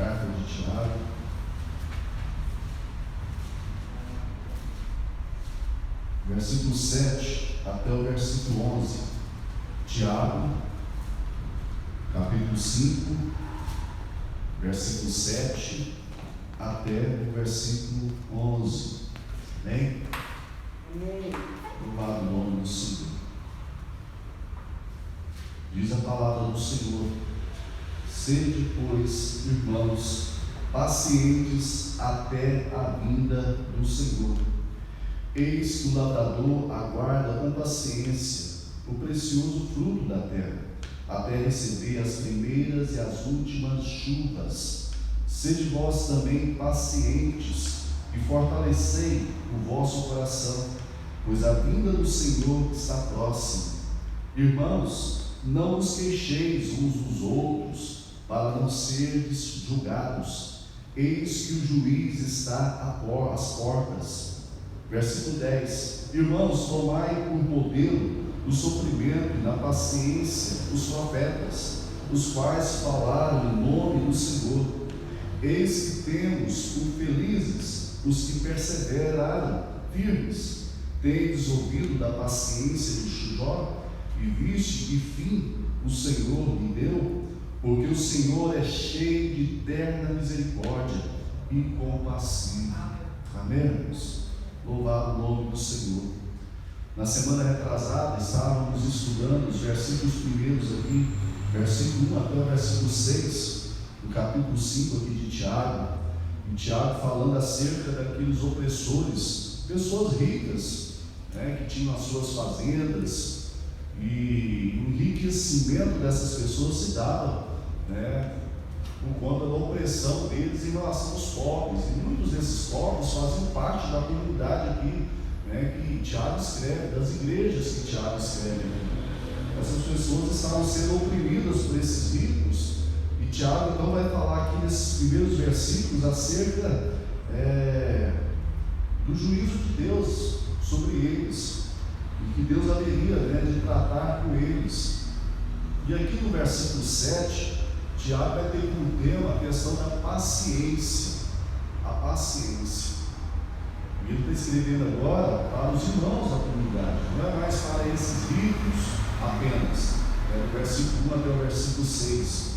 Carta de Tiago, versículo 7 até o versículo 11. Tiago, capítulo 5, versículo 7 até o versículo 11. Amém? Amém. Louvado o nome do Senhor. Diz a palavra do Senhor: sede, pois, irmãos, pacientes até a vinda do Senhor. Eis que o lavrador aguarda com paciência o precioso fruto da terra, até receber as primeiras e as últimas chuvas. Sede vós também pacientes e fortalecei o vosso coração, pois a vinda do Senhor está próxima. Irmãos, não vos queixeis uns dos outros, para não serdes julgados. Eis que o juiz está às portas. Versículo 10. Irmãos, tomai por modelo do sofrimento e da paciência os profetas, os quais falaram em nome do Senhor. Eis que temos por felizes os que perseveraram firmes. Tendes ouvido da paciência de Jó, e viste que fim o Senhor lhe deu, porque o Senhor é cheio de eterna misericórdia e compassivo. Amém, irmãos? Louvado o nome do Senhor. Na semana retrasada estávamos estudando os versículos primeiros aqui, versículo 1 até o versículo 6, do capítulo 5 aqui de Tiago. E Tiago falando acerca daqueles opressores, pessoas ricas, que tinham as suas fazendas, e o enriquecimento dessas pessoas se dava, por conta da opressão deles em relação aos pobres. E muitos desses pobres faziam parte da comunidade aqui, que Tiago escreve, das igrejas que Tiago escreve. Essas pessoas estavam sendo oprimidas por esses ricos, e Tiago então vai falar aqui nesses primeiros versículos acerca do juízo de Deus sobre eles, e que Deus haveria de tratar com eles. E aqui no versículo 7, Tiago vai ter como tema a questão da paciência. A paciência. E ele está escrevendo agora para os irmãos da comunidade, não é mais para esses ricos apenas. Do versículo 1 até o versículo 6.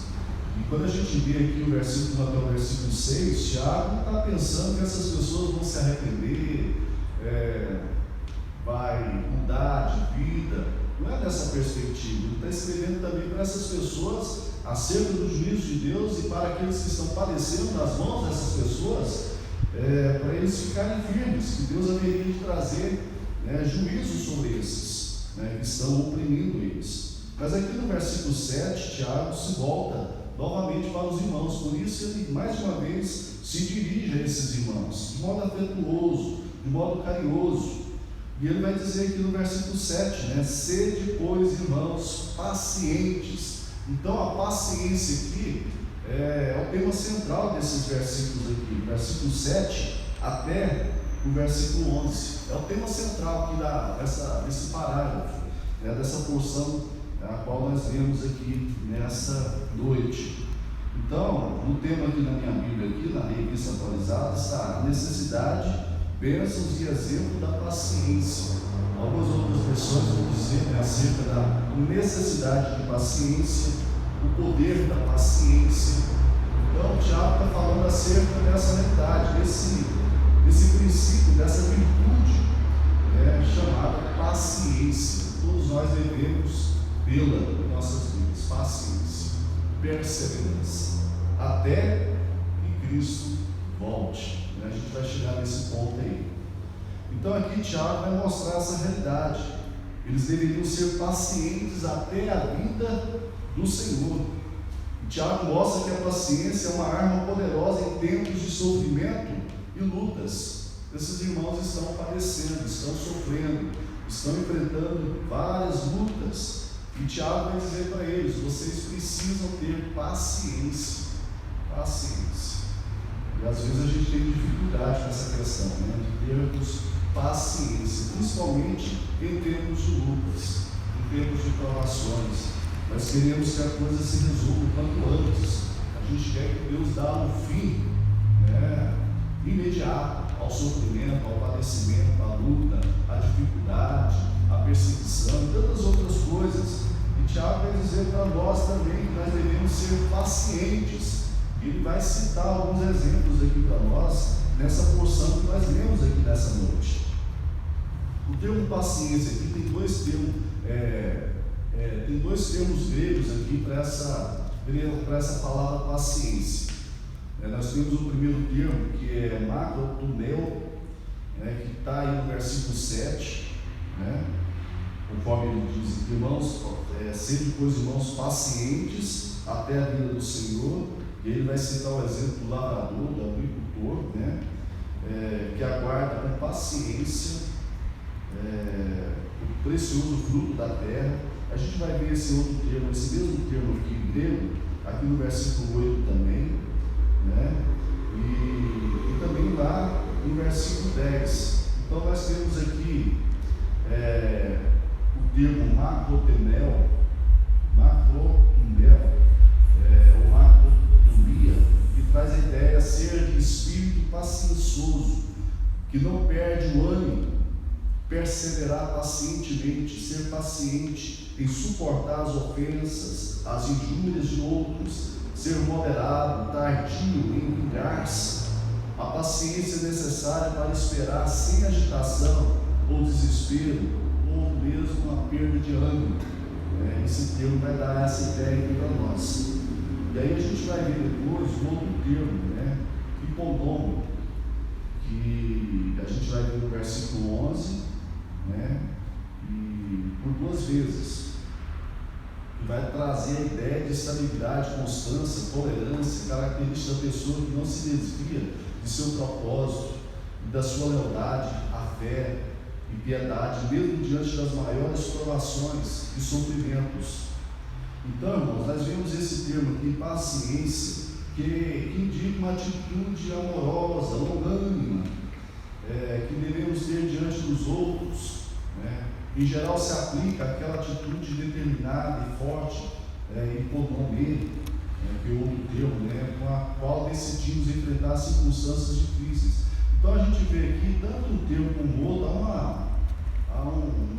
E quando a gente vê aqui o versículo 1 até o versículo 6, Tiago está pensando que essas pessoas vão se arrepender, vai mudar de vida. Não é dessa perspectiva. Ele está escrevendo também para essas pessoas acerca do juízo de Deus, e para aqueles que estão padecendo nas mãos dessas pessoas, para eles ficarem firmes, que Deus haveria de trazer juízo sobre esses que estão oprimindo eles. Mas aqui no versículo 7, Tiago se volta novamente para os irmãos. Por isso ele mais uma vez se dirige a esses irmãos de modo afetuoso, de modo carinhoso. E ele vai dizer aqui no versículo 7, sede, pois, irmãos, pacientes. Então a paciência aqui é o tema central desses versículos aqui, do versículo 7 até o versículo 11. É o tema central aqui desse parágrafo, dessa porção a qual nós vemos aqui nessa noite. Então, no tema aqui na minha Bíblia, aqui na revista atualizada, está a necessidade, bênçãos e exemplo da paciência. Algumas outras versões vão dizer acerca da necessidade de paciência, o poder da paciência. Então, Tiago está falando acerca dessa realidade, desse princípio, dessa virtude chamada paciência. Todos nós devemos tê-la em nossas vidas. Paciência, perseverança, até que Cristo volte. A gente vai chegar nesse ponto aí. Então aqui Tiago vai mostrar essa realidade. Eles deveriam ser pacientes até a vinda do Senhor. E Tiago mostra que a paciência é uma arma poderosa em tempos de sofrimento e lutas. Esses irmãos estão padecendo, estão sofrendo, estão enfrentando várias lutas. E Tiago vai dizer para eles: vocês precisam ter paciência. Paciência. E às vezes a gente tem dificuldade com essa questão, de termos paciência, principalmente em tempos de lutas, em tempos de provações. Nós queremos que a coisa se resolva quanto antes. A gente quer que Deus dá um fim, né, imediato ao sofrimento, ao padecimento, à luta, à dificuldade, à perseguição e tantas outras coisas. E Tiago vai dizer para nós também que nós devemos ser pacientes. Ele vai citar alguns exemplos aqui para nós, nessa porção que nós lemos aqui nessa noite. O termo paciência aqui tem dois termos gregos aqui para essa palavra paciência. Nós temos o primeiro termo, que é makrotumeo, que está aí no versículo 7, conforme ele diz: irmãos, sede, pois, irmãos, pacientes até a vinda do Senhor. E ele vai citar o exemplo do lavrador, do agricultor, que aguarda com paciência o precioso fruto da terra. A gente vai ver esse outro termo, esse mesmo termo aqui grego, aqui no versículo 8 também, e também lá no versículo 10. Então nós temos aqui o termo makrotumeo, ou makrotumia, que traz a ideia de ser de espírito paciencioso, que não perde o ânimo, perseverar pacientemente, ser paciente em suportar as ofensas, as injúrias de outros, ser moderado, tardio em vingar-se. A paciência é necessária para esperar sem agitação ou desespero, ou mesmo uma perda de ânimo. Esse termo vai dar essa ideia aqui para nós. E aí a gente vai ver depois o outro termo, hipodomo, que a gente vai ver no versículo 11, e por duas vezes, que vai trazer a ideia de estabilidade, constância, tolerância, característica da pessoa que não se desvia de seu propósito e da sua lealdade, a fé e piedade, mesmo diante das maiores provações e sofrimentos. Então, irmãos, nós vemos esse termo aqui, paciência, que indica uma atitude amorosa, longânima, que devemos ter diante dos outros. Em geral se aplica aquela atitude determinada e forte, hipodomê, que é outro termo, com a qual decidimos enfrentar circunstâncias difíceis. Então a gente vê aqui, tanto um termo como o outro,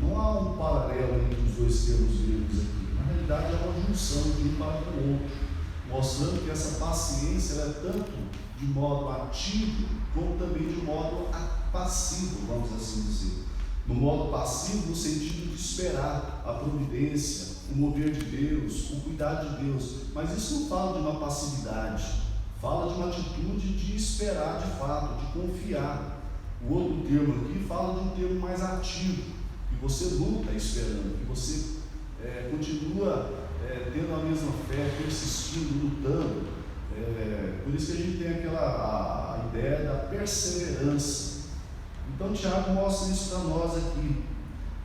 não há um paralelo entre os dois termos gregos aqui. Na realidade é uma junção de um para o outro, mostrando que essa paciência é tanto de modo ativo, como também de modo passivo, vamos assim dizer. No modo passivo, no sentido de esperar a providência, o mover de Deus, o cuidado de Deus. Mas isso não fala de uma passividade, fala de uma atitude de esperar de fato, de confiar. O outro termo aqui fala de um termo mais ativo, que você luta esperando, que você continua tendo a mesma fé, persistindo, lutando. Por isso que a gente tem a ideia da perseverança. Então Tiago mostra isso para nós aqui,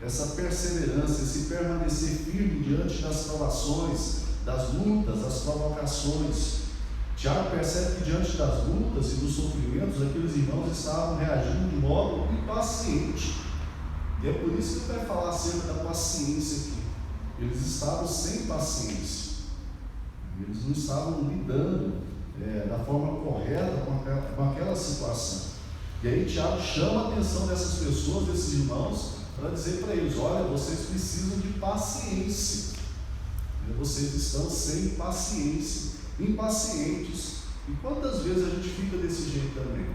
essa perseverança, esse permanecer firme diante das provações, das lutas, das provocações. Tiago percebe que diante das lutas e dos sofrimentos, aqueles irmãos estavam reagindo de modo impaciente. E é por isso que ele vai falar acerca da paciência aqui. Eles estavam sem paciência, eles não estavam lidando da forma correta com aquela situação. E aí Tiago chama a atenção dessas pessoas, desses irmãos, para dizer para eles: olha, vocês precisam de paciência, vocês estão sem paciência, impacientes. E quantas vezes a gente fica desse jeito também?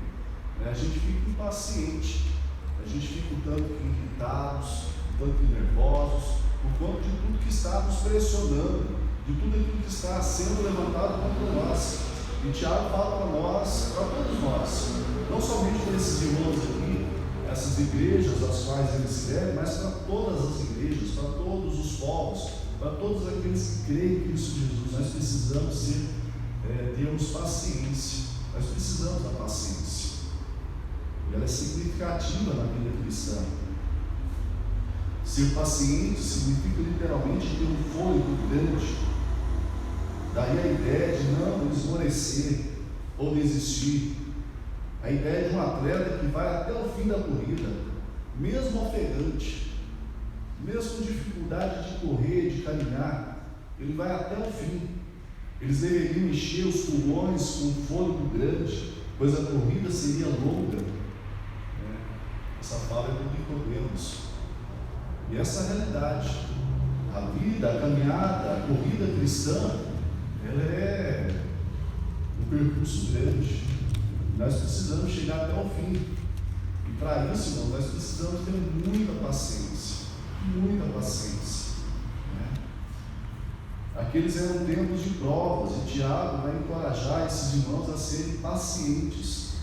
A gente fica impaciente, a gente fica um tanto irritados, um tanto nervosos, por conta de tudo que está nos pressionando, de tudo aquilo que está sendo levantado contra nós. E Tiago fala para nós, para todos nós, não somente para esses irmãos aqui, essas igrejas às quais ele escreve, mas para todas as igrejas, para todos os povos, para todos aqueles que creem em Cristo Jesus. Nós precisamos termos paciência, nós precisamos da paciência, e ela é significativa na vida cristã. Ser paciente significa literalmente ter um fôlego grande. Daí a ideia de não esmorecer ou desistir. A ideia de um atleta que vai até o fim da corrida, mesmo ofegante, mesmo com dificuldade de correr, de caminhar, ele vai até o fim. Eles deveriam encher os pulmões com fôlego grande, pois a corrida seria longa. Essa fala é do Nicodemos. E essa é a realidade. A vida, a caminhada, a corrida cristã, ela é um percurso grande. Nós precisamos chegar até o fim. E para isso, irmão, nós precisamos ter muita paciência. Muita paciência. Aqueles eram tempos de provas, e Tiago vai encorajar esses irmãos a serem pacientes.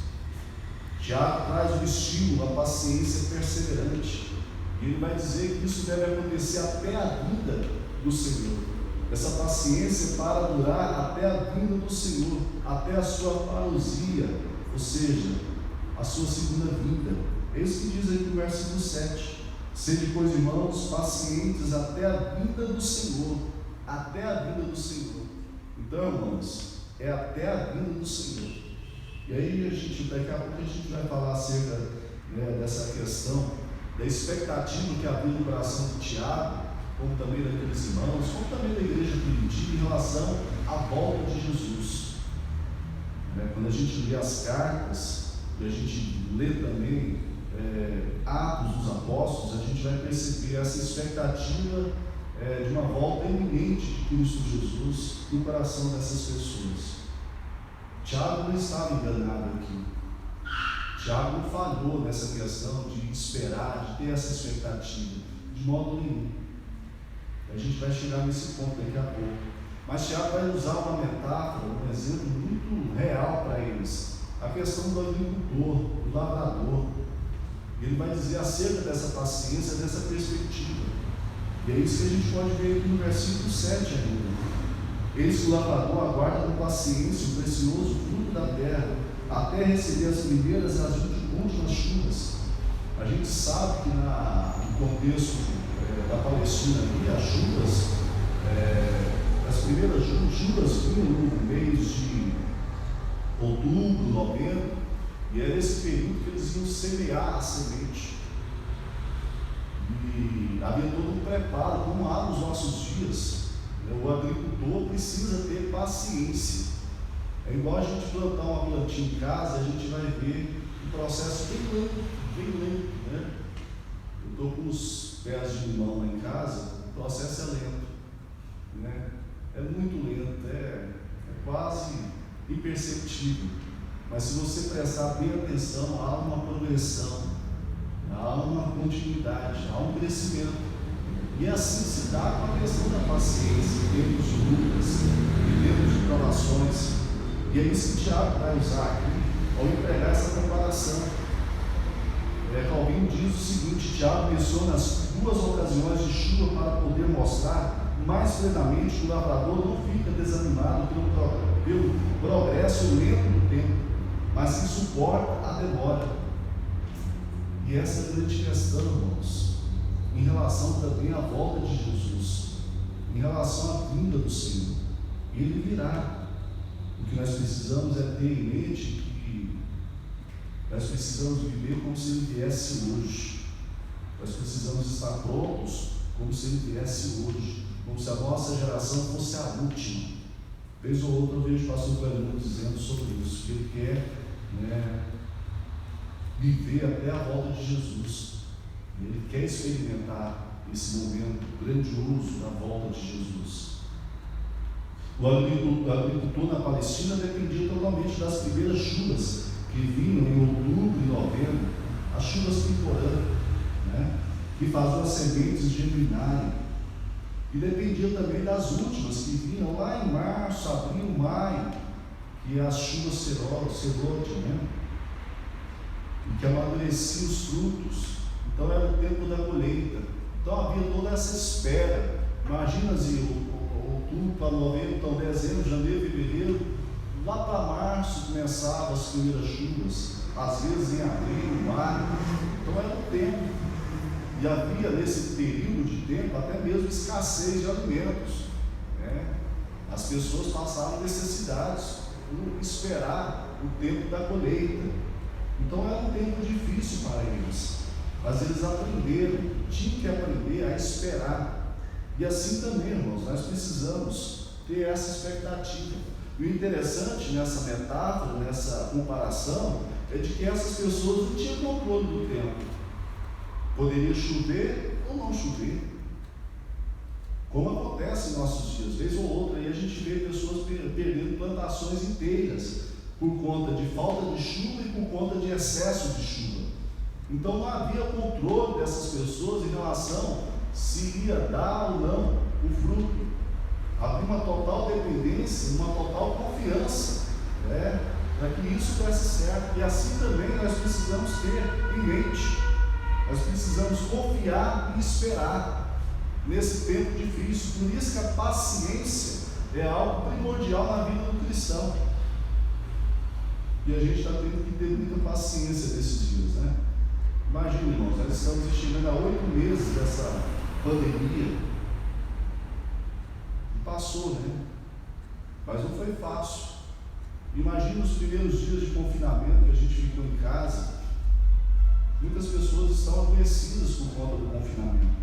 Tiago traz o estímulo, a paciência perseverante. E ele vai dizer que isso deve acontecer até a vinda do Senhor. Essa paciência para durar até a vinda do Senhor, até a sua parousia, ou seja, a sua segunda vinda. É isso que diz aqui no versículo 7. Sede, pois, irmãos, pacientes até a vinda do Senhor. Até a vinda do Senhor. Então, irmãos, é até a vinda do Senhor. E aí, daqui a pouco a gente vai falar acerca, dessa questão da expectativa que havia no coração de Tiago, como também daqueles irmãos, como também da igreja primitiva, em relação à volta de Jesus. Quando a gente lê as cartas, e a gente lê também Atos dos Apóstolos, a gente vai perceber essa expectativa de uma volta iminente de Cristo Jesus no coração dessas pessoas. Tiago não estava enganado aqui. Tiago não falhou nessa questão de esperar, de ter essa expectativa, de modo nenhum. A gente vai chegar nesse ponto daqui a pouco. Mas Tiago vai usar uma metáfora, um exemplo muito real para eles. A questão do agricultor, do lavrador. Ele vai dizer acerca dessa paciência, dessa perspectiva. E é isso que a gente pode ver aqui no versículo 7 ainda. Eis que o lavrador aguarda com paciência o precioso fruto da terra, até receber as primeiras e as últimas chuvas. A gente sabe que no contexto da Palestina ali, as chuvas, as primeiras chuvas vinham no mês de outubro, novembro, e era esse período que eles iam semear a semente. E havia todo um preparo, como há nos nossos dias. O agricultor precisa ter paciência. É igual a gente plantar uma plantinha em casa, a gente vai ver um processo bem lento, né? Eu estou com os pés de limão lá em casa, o processo é lento, né? É muito lento, é quase imperceptível. Mas se você prestar bem atenção, há uma progressão, há uma continuidade, há um crescimento. E assim se dá com a questão da paciência, em termos de lutas, em termos de provações. E é isso que Tiago vai usar aqui, ao empregar essa comparação. Calvino diz o seguinte: Tiago menciona as duas ocasiões de chuva para poder mostrar mais plenamente que o lavrador não fica desanimado pelo progresso lento do tempo, mas que suporta a demora. E essa é a grande questão, irmãos, em relação também à volta de Jesus, em relação à vinda do Senhor. Ele virá. O que nós precisamos é ter em mente que nós precisamos viver como se Ele viesse hoje. Nós precisamos estar prontos como se Ele viesse hoje, como se a nossa geração fosse a última. Vez ou outra eu vejo o pastor Cleber dizendo sobre isso, que ele quer viver até a volta de Jesus. Ele quer experimentar esse momento grandioso da volta de Jesus. O agricultor na Palestina dependia totalmente das primeiras chuvas que vinham em outubro e novembro, as chuvas temporâneas, que faziam as sementes germinarem. E dependia também das últimas que vinham lá em março, abril, maio, que as chuvas serôtias, e que amadureciam os frutos. Então era o tempo da colheita. Então havia toda essa espera. Imagina outubro para novembro, então dezembro, janeiro, fevereiro, lá para março começavam as primeiras chuvas, às vezes em abril, maio. Então era o tempo. E havia nesse período de tempo até mesmo escassez de alimentos. As pessoas passavam necessidades por esperar o tempo da colheita. Então era um tempo difícil para eles. Mas eles aprenderam, tinham que aprender a esperar. E assim também, irmãos, nós precisamos ter essa expectativa. E o interessante nessa metáfora, nessa comparação, é de que essas pessoas não tinham controle do tempo. Poderia chover ou não chover. Como acontece em nossos dias, vez ou outra, aí a gente vê pessoas perdendo plantações inteiras por conta de falta de chuva e por conta de excesso de chuva. Então não havia controle dessas pessoas em relação se ia dar ou não o fruto. Havia uma total dependência, uma total confiança, para que isso desse certo. E assim também nós precisamos ter em mente. Nós precisamos confiar e esperar nesse tempo difícil. Por isso que a paciência é algo primordial na vida do cristão. E a gente está tendo que ter muita paciência nesses dias, né? Imagina, irmãos, nós estamos chegando a 8 meses dessa pandemia. E passou, né? Mas não foi fácil. Imagina os primeiros dias de confinamento que a gente ficou em casa. Muitas pessoas estão adoecidas por conta do confinamento.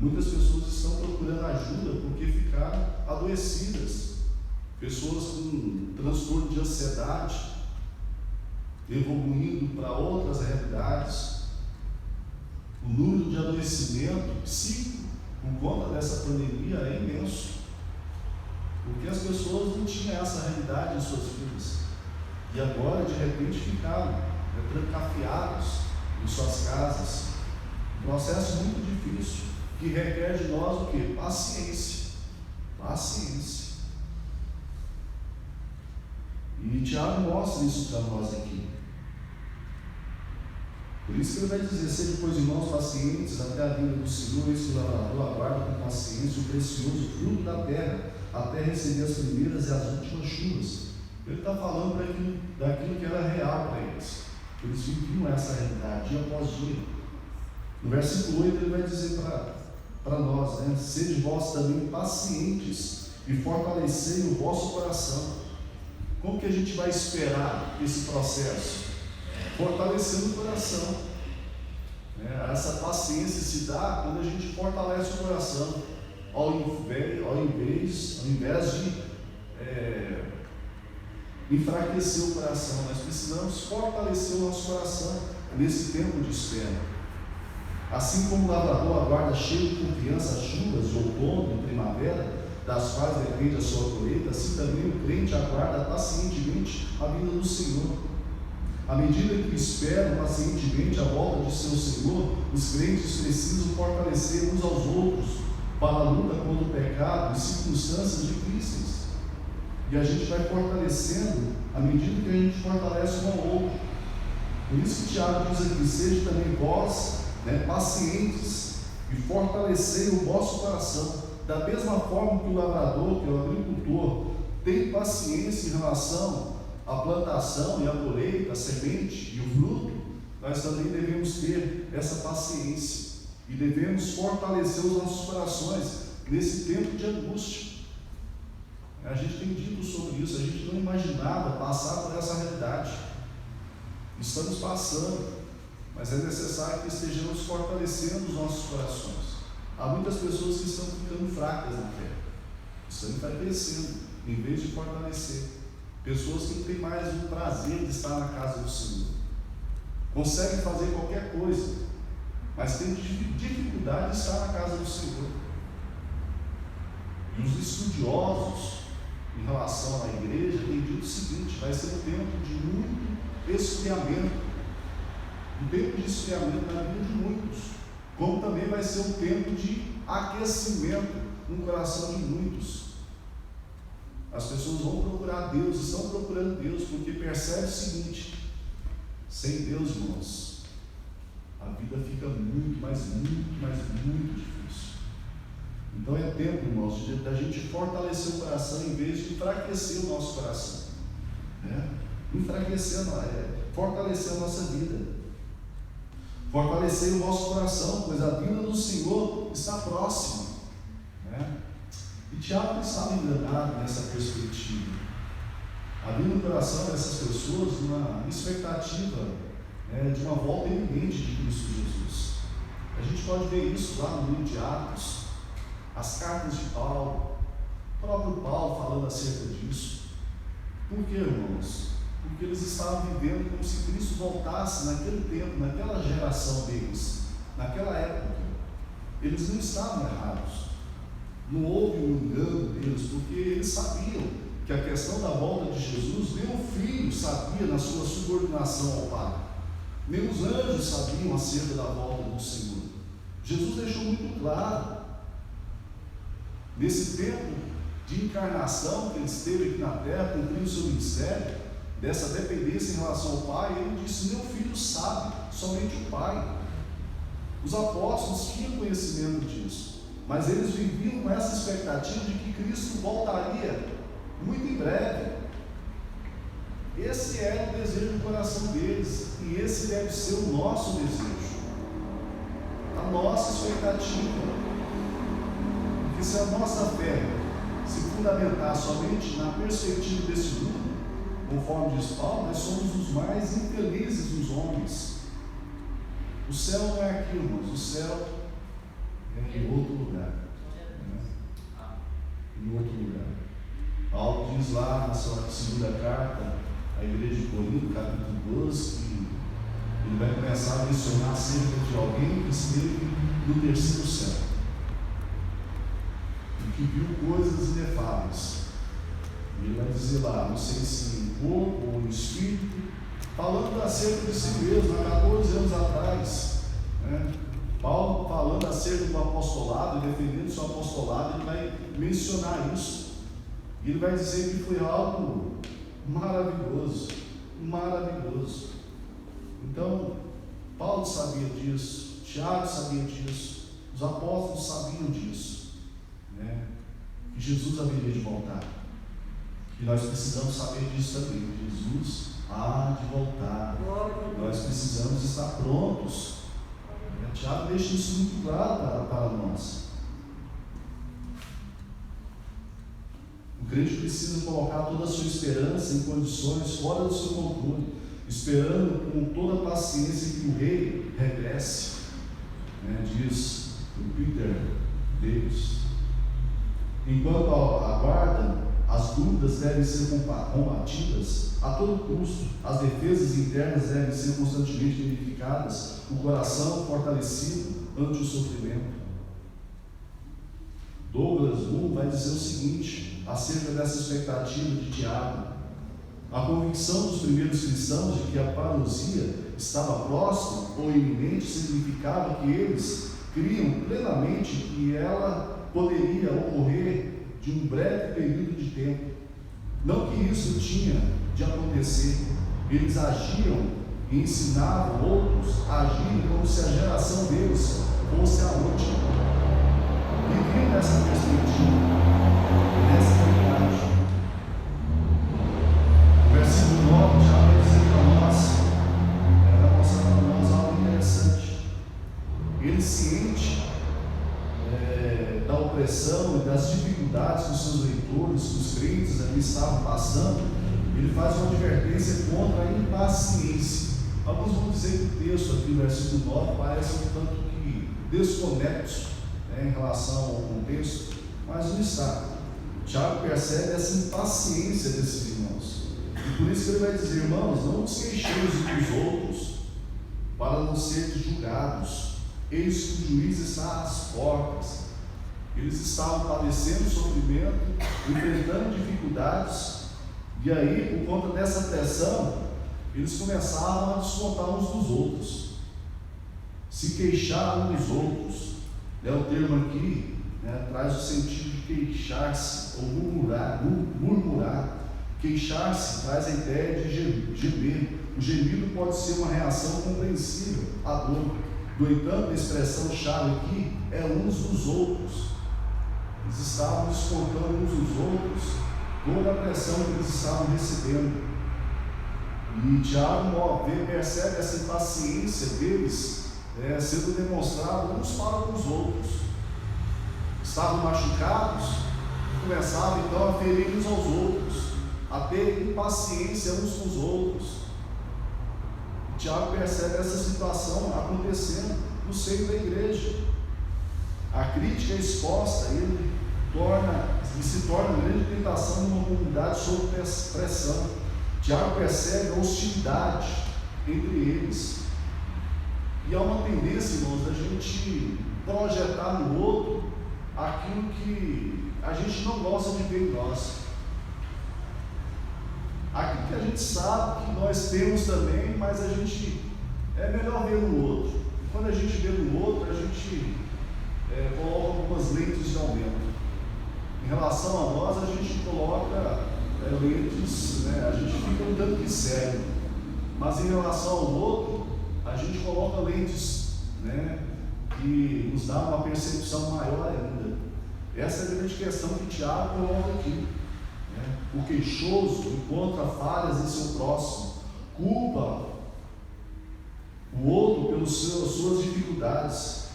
Muitas pessoas estão procurando ajuda porque ficaram adoecidas. Pessoas com transtorno de ansiedade, evoluindo para outras realidades. O número de adoecimento psíquico por conta dessa pandemia é imenso, porque as pessoas não tinham essa realidade em suas vidas e agora de repente ficaram trancafiados em suas casas. Um processo muito difícil que requer de nós o quê? Paciência. Paciência. E Tiago mostra isso para nós aqui. Por isso que ele vai dizer: sede, pois, irmãos, pacientes até a vinda do Senhor, esse lavrador aguarda com paciência o precioso fruto da terra, até receber as primeiras e as últimas chuvas. Ele está falando daquilo que era real para eles. Eles viviam essa realidade dia após dia. No versículo 8 ele vai dizer para nós, né? Sede vós também pacientes e fortalecei o vosso coração. Como que a gente vai esperar esse processo? Fortalecendo o coração. Essa paciência se dá quando a gente fortalece o coração, ao invés de enfraquecer o coração. Nós precisamos fortalecer o nosso coração nesse tempo de espera. Assim como o lavrador aguarda cheio de confiança as chuvas de outono e primavera, das quais depende a sua colheita, assim também o crente aguarda pacientemente a vinda do Senhor. À medida que esperam pacientemente a volta de seu Senhor, os crentes precisam fortalecer uns aos outros para a luta contra o pecado e circunstâncias difíceis. E a gente vai fortalecendo à medida que a gente fortalece um ao outro. Por isso que Tiago diz aqui: seja também vós, pacientes e fortalecei o vosso coração. Da mesma forma que o lavrador, que é o agricultor, tem paciência em relação à plantação e à colheita, a semente e o fruto, nós também devemos ter essa paciência e devemos fortalecer os nossos corações nesse tempo de angústia. A gente tem dito sobre isso, a gente não imaginava passar por essa realidade. Estamos passando, mas é necessário que estejamos fortalecendo os nossos corações. Há muitas pessoas que estão ficando fracas na fé, estão enfraquecendo, em vez de fortalecer. Pessoas que não têm mais o prazer de estar na casa do Senhor, conseguem fazer qualquer coisa, mas têm dificuldade de estar na casa do Senhor. E os estudiosos em relação à igreja têm dito o seguinte: vai ser um tempo de muito esfriamento, um tempo de esfriamento na vida de muitos, como também vai ser um tempo de aquecimento no coração de muitos. As pessoas vão procurar Deus, estão procurando Deus, porque percebem o seguinte: sem Deus, irmãos, a vida fica muito difícil. Então é tempo, irmãos, da gente fortalecer o coração em vez de enfraquecer o nosso coração, fortalecer a nossa vida. Fortalecer o vosso coração, pois a vinda do Senhor está próxima. E Tiago estava enganado nessa perspectiva. Havia no coração dessas pessoas uma expectativa de uma volta iminente de Cristo Jesus. A gente pode ver isso lá no livro de Atos, as cartas de Paulo. próprio Paulo falando acerca disso. Por quê, irmãos? Porque eles estavam vivendo como se Cristo voltasse naquele tempo, naquela geração deles, naquela época. Eles não estavam errados. Não houve um engano deles, porque eles sabiam que a questão da volta de Jesus, nem o Filho sabia na sua subordinação ao Pai, nem os anjos sabiam acerca da volta do Senhor. Jesus deixou muito claro, nesse tempo de encarnação que ele esteve aqui na terra, cumprindo o seu ministério, dessa dependência em relação ao Pai, ele disse: meu Filho sabe, somente o Pai. Os apóstolos tinham conhecimento disso, mas eles viviam com essa expectativa de que Cristo voltaria muito em breve. Esse era o desejo do coração deles, e esse deve ser o nosso desejo, a nossa expectativa. Porque se a nossa fé se fundamentar somente na perspectiva desse mundo, conforme diz Paulo, nós somos os mais infelizes dos homens. O céu não é aqui, irmãos, o céu é em outro lugar. Em outro lugar. Paulo diz lá na sua segunda carta à igreja de Corinto, capítulo 12, que ele vai começar a mencionar acerca de alguém que esteve no terceiro céu e que viu coisas inefáveis. E ele vai dizer lá, não sei se em corpo ou em espírito, falando acerca de si mesmo, há 14 anos atrás, né? Paulo falando acerca do apostolado, defendendo o seu apostolado, ele vai mencionar isso. E ele vai dizer que foi algo maravilhoso, maravilhoso. Então, Paulo sabia disso, Tiago sabia disso, os apóstolos sabiam disso, né? Que Jesus haveria de voltar. E nós precisamos saber disso também. Jesus há de voltar. Nós precisamos estar prontos. Tiago deixa isso muito claro para nós. O crente precisa colocar toda a sua esperança em condições fora do seu controle, esperando com toda a paciência que o rei regresse, né? Diz o Peter Davis. Enquanto aguardam, as dúvidas devem ser combatidas a todo custo, as defesas internas devem ser constantemente verificadas, o coração fortalecido ante o sofrimento. Douglas Moon vai dizer o seguinte acerca dessa expectativa de Tiago: a convicção dos primeiros cristãos de que a parousia estava próxima ou iminente significava que eles criam plenamente que ela poderia ocorrer de um breve período de tempo. Não que isso tinha de acontecer. Eles agiam e ensinavam outros a agirem como se a geração deles fosse a última. Viviam nessa perspectiva, nessa realidade. O versículo 9 já vai dizer para nós, vai mostrar para nós algo interessante. Ele ciente da opressão e das dificuldades que os seus leitores, que os crentes ali estavam passando, ele faz uma advertência contra a impaciência. Alguns vão dizer que o texto aqui, no versículo 9, parece um tanto que desconexo, né, em relação ao contexto, mas não está. Tiago percebe essa impaciência desses irmãos, e por isso que ele vai dizer: irmãos, não vos queixeis uns dos outros, para não serem julgados. Eis que o juiz está às portas. Eles estavam padecendo sofrimento, enfrentando dificuldades, e aí, por conta dessa pressão, eles começavam a descontar uns dos outros, se queixar uns dos outros. O termo aqui, né, traz o sentido de queixar-se ou murmurar. Queixar-se traz a ideia de gemer. O gemido pode ser uma reação compreensível à dor. No entanto, a expressão-chave aqui é uns dos outros. Eles estavam descontando uns dos outros toda a pressão que eles estavam recebendo. E Tiago percebe essa impaciência deles sendo demonstrada uns para os outros. Estavam machucados, começavam então a ferir uns aos outros, a ter impaciência uns com os outros. Tiago percebe essa situação acontecendo no seio da igreja. A crítica é exposta a ele se torna grande tentação numa comunidade sob pressão. Tiago percebe a hostilidade entre eles. E há uma tendência, irmãos, da gente projetar no outro aquilo que a gente não gosta de ver em nós. Aquilo que a gente sabe que nós temos também, mas a gente é melhor ver no outro. E quando a gente vê no outro, a gente coloca algumas lentes de aumento. Em relação a nós, a gente coloca lentes, né? A gente fica um tanto que sério. Mas em relação ao outro, a gente coloca lentes, né, que nos dá uma percepção maior ainda. Essa é a grande questão que Tiago coloca aqui. Né? O queixoso encontra falhas em seu próximo, culpa o outro pelas suas dificuldades,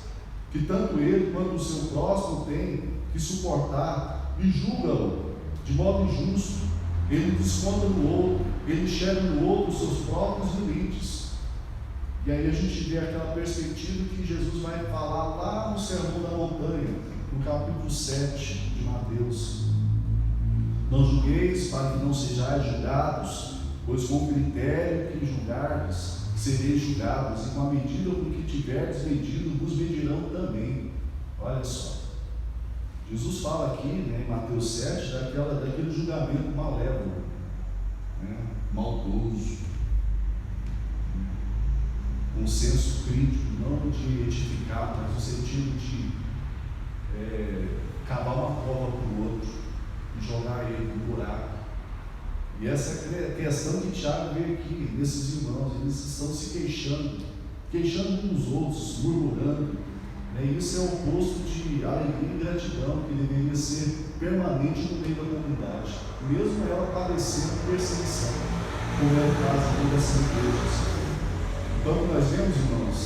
que tanto ele quanto o seu próximo tem que suportar, e julga-o de modo injusto. Ele desconta no outro, ele enxerga no outro os seus próprios limites. E aí a gente vê aquela perspectiva que Jesus vai falar lá no Sermão da Montanha, no capítulo 7 de Mateus. Não julgueis para que não sejais julgados, pois com o critério que julgardes, sereis julgados, e com a medida com que tiverdes medido, vos medirão também. Olha só. Jesus fala aqui, né, em Mateus 7, daquele julgamento malévolo, né, maldoso, com senso crítico, não de edificar, mas no sentido de cavar uma cova para o outro e jogar ele no buraco. E essa é a questão que Tiago vê aqui, nesses irmãos. Eles estão se queixando uns aos outros, murmurando, né? Isso é o oposto de alegria e gratidão, que deveria ser permanente no meio da comunidade, mesmo ela padecendo perseguição, como é o caso aqui dessas igrejas. Então, o que nós vemos, irmãos,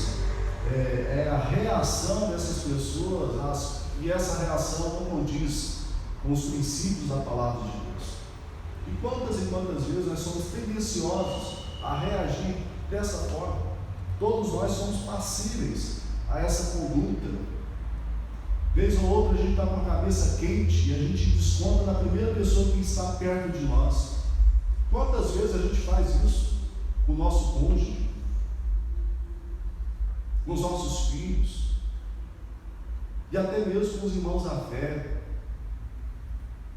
é a reação dessas pessoas, e essa reação não condiz com os princípios da palavra de Deus. E quantas vezes nós somos tendenciosos a reagir dessa forma? Todos nós somos passíveis a essa conduta. Vez ou outra a gente está com a cabeça quente e a gente desconta na primeira pessoa que está perto de nós. Quantas vezes a gente faz isso com o nosso cônjuge, com os nossos filhos, e até mesmo com os irmãos da fé,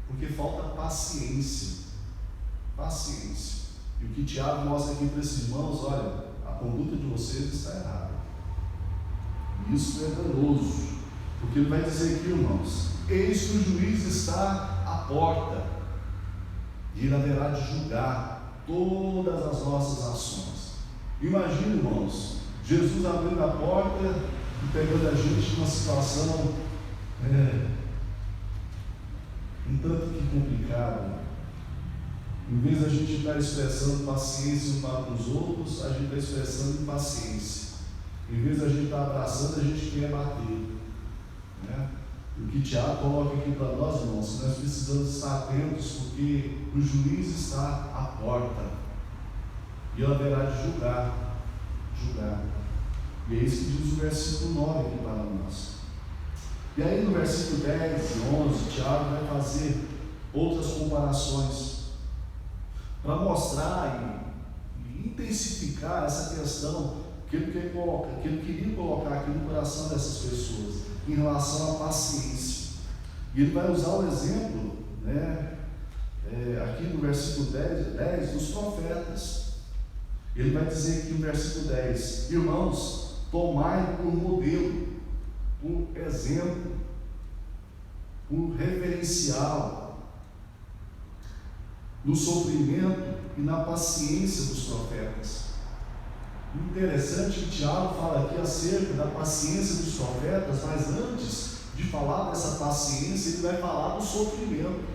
porque falta paciência. E o que Tiago mostra aqui para esses irmãos: olha, a conduta de vocês está errada. Isso é danoso, porque ele vai dizer aqui, irmãos: eis que o juiz está à porta, e ele haverá de julgar todas as nossas ações. Imagina, irmãos, Jesus abrindo a porta e pegando a gente numa situação um tanto que complicada. Em vez de a gente estar expressando paciência um para com os outros, a gente está expressando impaciência. Em vez de a gente estar abraçando, a gente quer bater, né? O que Tiago coloca aqui para nós, irmãos, nós precisamos estar atentos, porque o juiz está à porta e ele haverá de julgar. E é isso que diz o versículo 9 aqui para nós. E aí no versículo 10 e 11, Tiago vai fazer outras comparações para mostrar e intensificar essa questão que ele queria colocar aqui no coração dessas pessoas em relação à paciência. E ele vai usar o exemplo, né, aqui no versículo 10 dos profetas. Ele vai dizer aqui no versículo 10: irmãos, tomai por modelo, por exemplo, por referencial no sofrimento e na paciência dos profetas. Interessante que Tiago fala aqui acerca da paciência dos profetas, mas antes de falar dessa paciência, ele vai falar do sofrimento.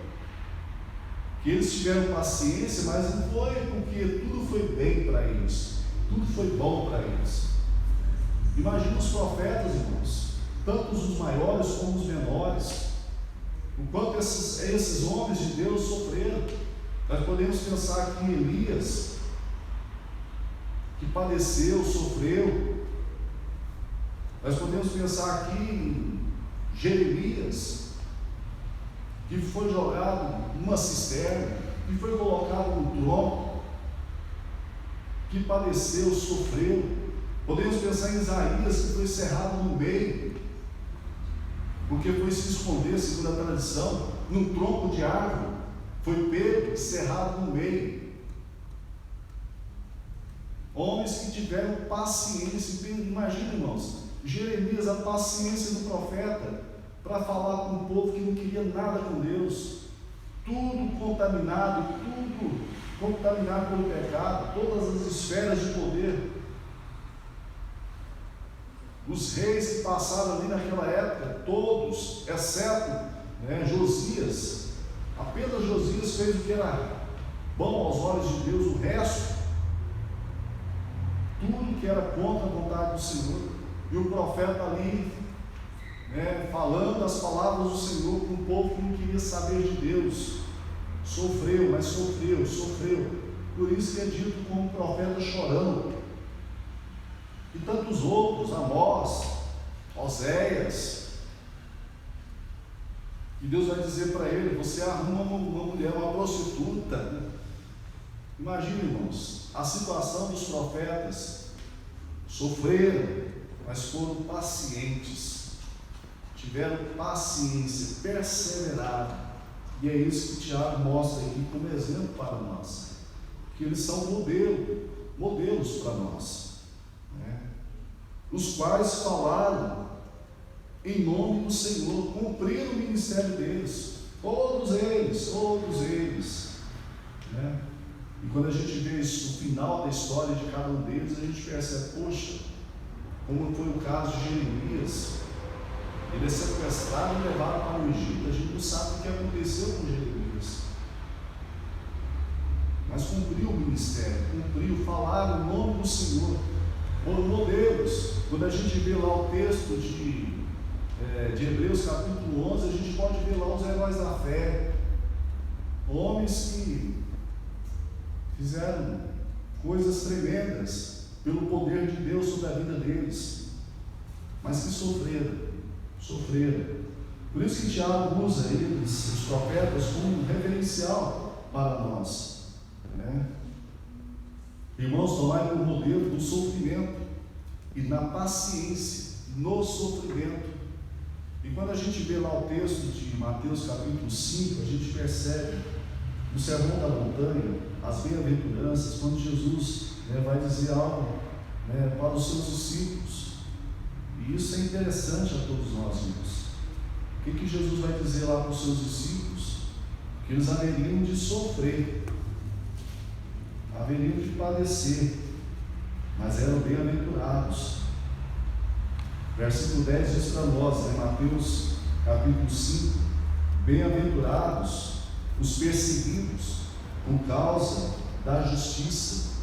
Que eles tiveram paciência, mas não foi porque tudo foi bem para eles, tudo foi bom para eles. Imagina os profetas, irmãos, tanto os maiores como os menores, o quanto esses homens de Deus sofreram. Nós podemos pensar aqui em Elias, que padeceu, sofreu. Nós podemos pensar aqui em Jeremias, que foi jogado numa cisterna, que foi colocado no tronco, que padeceu, sofreu. Podemos pensar em Isaías, que foi cerrado no meio, porque foi se esconder, segundo a tradição, num tronco de árvore, foi pego, cerrado no meio. Homens que tiveram paciência. Imagina, irmãos, Jeremias, a paciência do profeta para falar com um povo que não queria nada com Deus, tudo contaminado pelo pecado, todas as esferas de poder. Os reis que passaram ali naquela época, todos, exceto Josias, apenas Josias fez o que era bom aos olhos de Deus, o resto, tudo que era contra a vontade do Senhor. E o profeta ali, falando as palavras do Senhor para um povo que não queria saber de Deus, sofreu, mas sofreu. Por isso que é dito como profeta chorando. E tantos outros, Amós, Oséias, e Deus vai dizer para ele: você arruma uma mulher, uma prostituta. Imagina, irmãos, a situação dos profetas. Sofreram, mas foram pacientes, tiveram paciência, perseveraram. E é isso que Tiago mostra aqui como exemplo para nós, que eles são modelos para nós, os quais falaram em nome do Senhor, cumpriram o ministério deles, todos eles, E quando a gente vê isso, o final da história de cada um deles, a gente percebe, poxa, como foi o caso de Jeremias. Ele é sequestrado e levado para o Egito. A gente não sabe o que aconteceu com Jeremias, mas cumpriu o ministério, falaram o nome do Senhor, foram modelos. Quando a gente vê lá o texto de Hebreus capítulo 11, a gente pode ver lá os heróis da fé, homens que fizeram coisas tremendas pelo poder de Deus sobre a vida deles, mas que sofreram. Por isso que Tiago usa eles, os profetas, como um referencial para nós, Irmãos, tomai como modelo do sofrimento e na paciência no sofrimento. E quando a gente vê lá o texto de Mateus capítulo 5, a gente percebe no Sermão da Montanha, as bem-aventuranças, quando Jesus vai dizer algo para os seus discípulos. E isso é interessante a todos nós, irmãos. O que Jesus vai dizer lá para os seus discípulos? Que eles haveriam de sofrer, haveriam de padecer, mas eram bem-aventurados. Versículo 10 diz para nós, em Mateus capítulo 5: bem-aventurados os perseguidos por causa da justiça,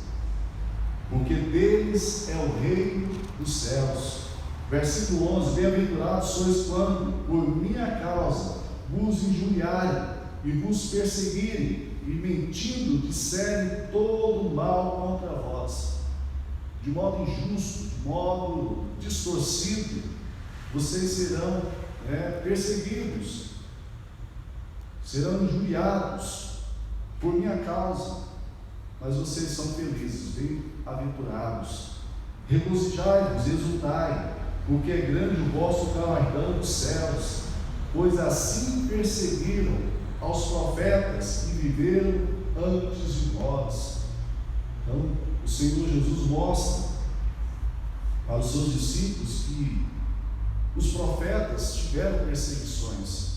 porque deles é o reino dos céus. Versículo 11: bem-aventurados sois quando, por minha causa, vos injuriarem e vos perseguirem, e mentindo disserem todo o mal contra vós, de modo injusto, de modo distorcido. Vocês serão perseguidos, serão injuriados por minha causa, mas vocês são felizes, bem-aventurados. Regozijai-vos, exultai, porque é grande o vosso galardão dos céus, pois assim perseguiram aos profetas que viveram antes de vós. Então, o Senhor Jesus mostra para os seus discípulos que os profetas tiveram perseguições,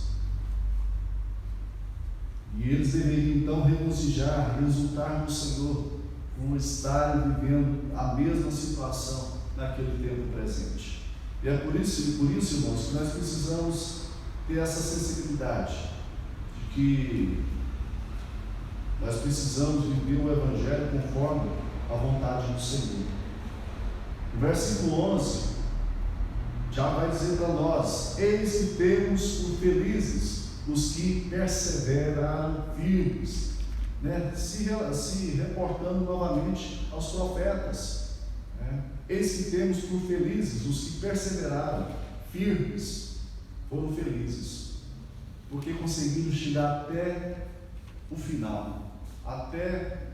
e eles deveriam então regozijar, exultar no Senhor, por estarem vivendo a mesma situação naquele tempo presente. E é por isso, irmãos, que nós precisamos ter essa sensibilidade de que nós precisamos viver o Evangelho conforme a vontade do Senhor. No versículo 11, já vai dizer para nós: eis que temos por felizes os que perseveraram firmes, se reportando novamente aos profetas, eis que temos por felizes os que perseveraram firmes, foram felizes. porque conseguiram chegar até o final, até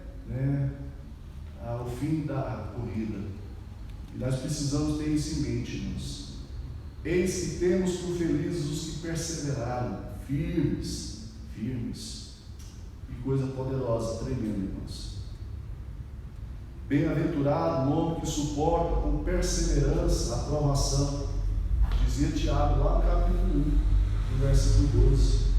o fim da corrida. E nós precisamos ter isso em mente, irmãos. Eis que temos por felizes os que perseveraram, firmes. Que coisa poderosa, tremenda, irmãos. Bem-aventurado o homem que suporta com perseverança a provação, dizia Tiago lá no capítulo 1, no versículo 12.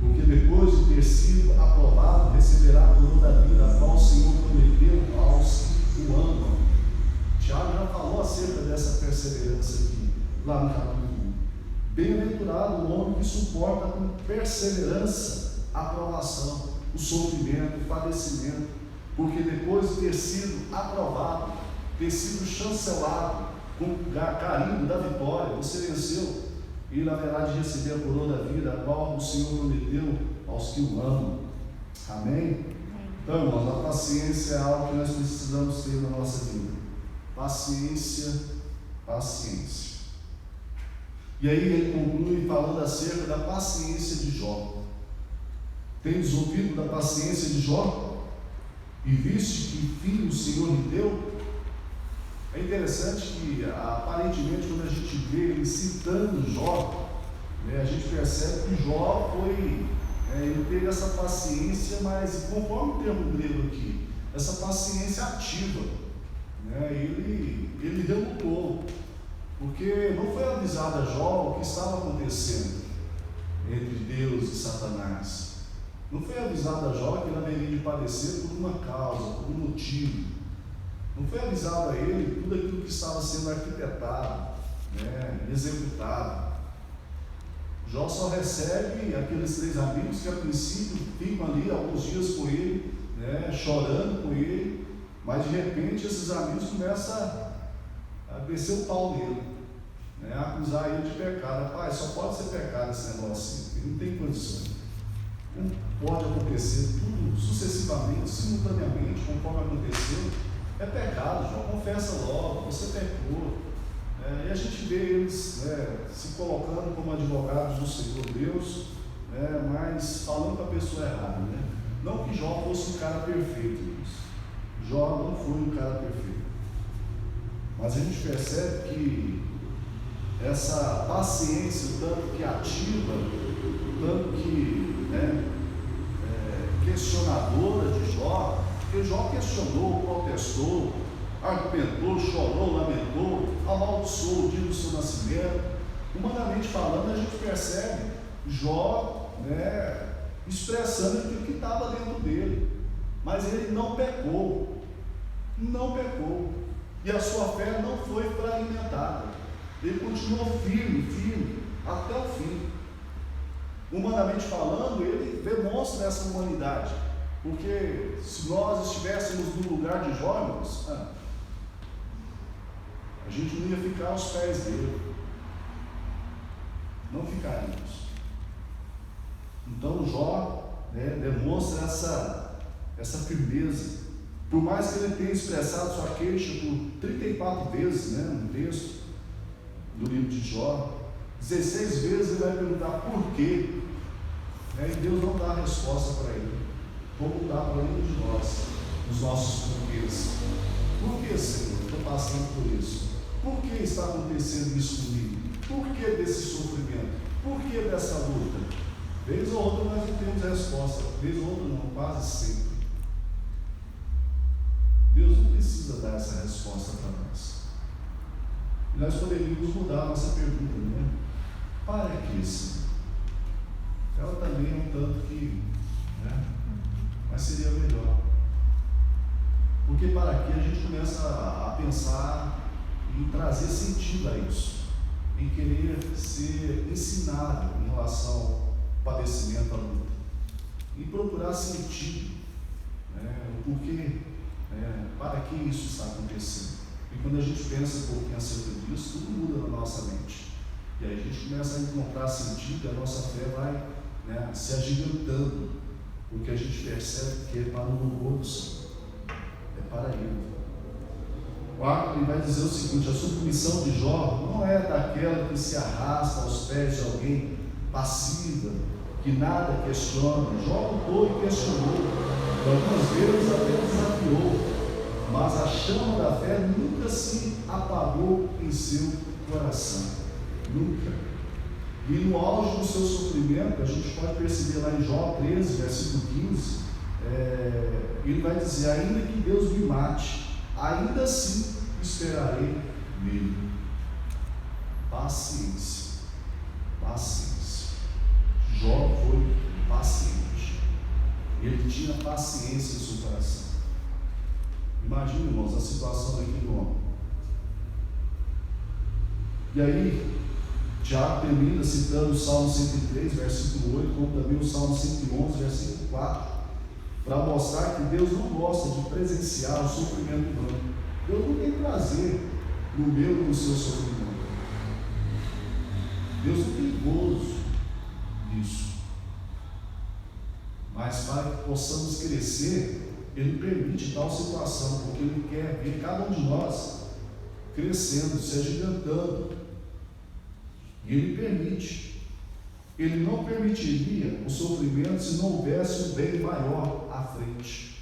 Porque depois de ter sido aprovado, receberá a coroa da vida, a qual o Senhor prometeu aos que o amam. Tiago já falou acerca dessa perseverança aqui, lá no capítulo 1. Bem-aventurado o homem que suporta com perseverança a provação, o sofrimento, o padecimento, porque depois de ter sido aprovado, ter sido chancelado com o carimbo da vitória, você venceu, e ele haverá de receber a coroa da vida, a qual o Senhor prometeu aos que o amam. Amém? Então, irmãos, a paciência é algo que nós precisamos ter na nossa vida. Paciência. E aí ele conclui falando acerca da paciência de Jó. Tendes ouvido da paciência de Jó? E viste que fim o Senhor lhe deu? É interessante que, aparentemente, quando a gente vê ele citando Jó, a gente percebe que Jó ele teve essa paciência, mas conforme o termo grego aqui, essa paciência ativa, ele relutou, porque não foi avisado a Jó o que estava acontecendo entre Deus e Satanás. Não foi avisado a Jó que ele haveria de padecer por uma causa, por um motivo. Não foi avisado a ele tudo aquilo que estava sendo arquitetado, executado. Jó só recebe aqueles 3 amigos que a princípio ficam ali alguns dias com ele, chorando com ele, mas de repente esses amigos começam a descer o pau nele, a acusar ele de pecado. Rapaz, só pode ser pecado esse negócio assim, ele não tem condições. Não pode acontecer tudo sucessivamente, simultaneamente, conforme aconteceu. É pecado, Jó, confessa logo, você pecou. E a gente vê eles se colocando como advogados do Senhor Deus, mas falando com a pessoa errada. Não que Jó fosse um cara perfeito, isso. Jó não foi um cara perfeito. Mas a gente percebe que essa paciência, tanto que ativa, tanto que questionadora de Jó, porque Jó questionou, protestou, argumentou, chorou, lamentou, amaldiçoou o dia do seu nascimento. Humanamente falando, a gente percebe Jó expressando aquilo que estava dentro dele, mas ele não pecou, e a sua fé não foi fragmentada, ele continuou firme até o fim. Humanamente falando, ele demonstra essa humanidade, porque se nós estivéssemos no lugar de Jó, irmãos, a gente não ia ficar aos pés dele, não ficaríamos. Então Jó demonstra essa firmeza, por mais que ele tenha expressado sua queixa por 34 vezes, no texto do livro de Jó, 16 vezes ele vai perguntar por quê, e Deus não dá a resposta para ele, como dá para nenhum de nós, os nossos porquês. Por que, Senhor, estou passando por isso? Por que está acontecendo isso comigo? Por que desse sofrimento? Por que dessa luta? Vez ou outra nós não temos resposta, vez ou outra não, quase sempre. Deus não precisa dar essa resposta para nós. E nós poderíamos mudar a nossa pergunta, Para que, Senhor? Ela também é um tanto que, mas seria melhor. Porque para que a gente começa a pensar em trazer sentido a isso, em querer ser ensinado em relação ao padecimento, à luta, e procurar sentido, o porquê, para que isso está acontecendo. E quando a gente pensa um pouquinho acerca disso, tudo muda na nossa mente. E aí a gente começa a encontrar sentido e a nossa fé vai se agigantando, porque a gente percebe que é para o louvor do Senhor, é para Ele. ele vai dizer o seguinte: a submissão de Jó não é daquela que se arrasta aos pés de alguém, passiva, que nada questiona. Jó lutou e questionou, e algumas vezes até desafiou, mas a chama da fé nunca se apagou em seu coração, nunca. E no auge do seu sofrimento, a gente pode perceber lá em Jó 13, versículo 15, ele vai dizer: ainda que Deus me mate, ainda assim esperarei nele. Paciência, paciência. Jó foi paciente, ele tinha paciência em seu coração. Imagina, irmãos, a situação daquele homem. E aí, Tiago termina citando o Salmo 103, versículo 8, como também o Salmo 111, versículo 4, para mostrar que Deus não gosta de presenciar o sofrimento humano. Deus não tem prazer no meu e no seu sofrimento. Deus não tem gozo nisso. Mas para que possamos crescer, Ele permite tal situação, porque Ele quer ver cada um de nós crescendo, se agigantando. E Ele permite. Ele não permitiria o sofrimento se não houvesse um bem maior à frente.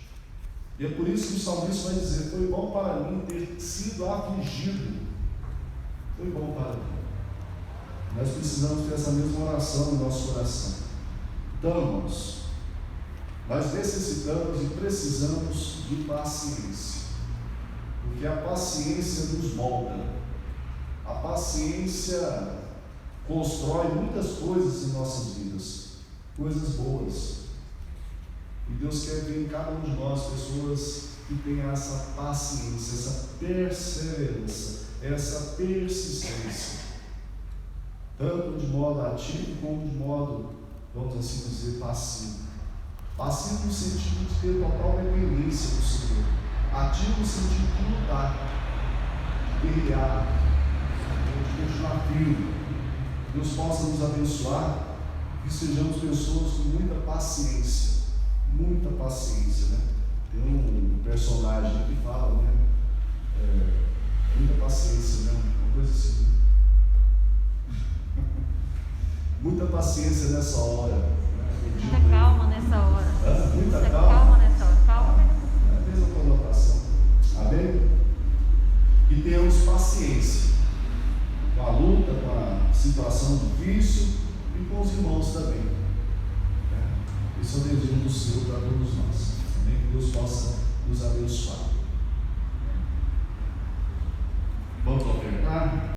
E é por isso que o salmista vai dizer: foi bom para mim ter sido afligido. Foi bom para mim. Nós precisamos ter essa mesma oração no nosso coração. Então, irmãos, nós necessitamos e precisamos de paciência, porque a paciência nos molda. A paciência constrói muitas coisas em nossas vidas, coisas boas. E Deus quer ver em cada um de nós pessoas que tenham essa paciência, essa perseverança, essa persistência, tanto de modo ativo como de modo, vamos assim dizer, passivo. Passivo no sentido de ter total dependência do Senhor, ativo no sentido de lutar, de guerrear, de continuar firme. Deus possa nos abençoar, que sejamos pessoas com muita paciência, né? Tem um personagem que fala, né? Muita paciência, né? Uma coisa assim. Muita paciência nessa hora. Muita calma nessa hora. Muita calma nessa hora. Calma. É a mesma colocação. Amém? Que tenhamos paciência com a luta, com a situação difícil e com os irmãos também. Esse é o desejo do Senhor para todos nós. Amém? Que Deus possa nos abençoar. Vamos ofertar?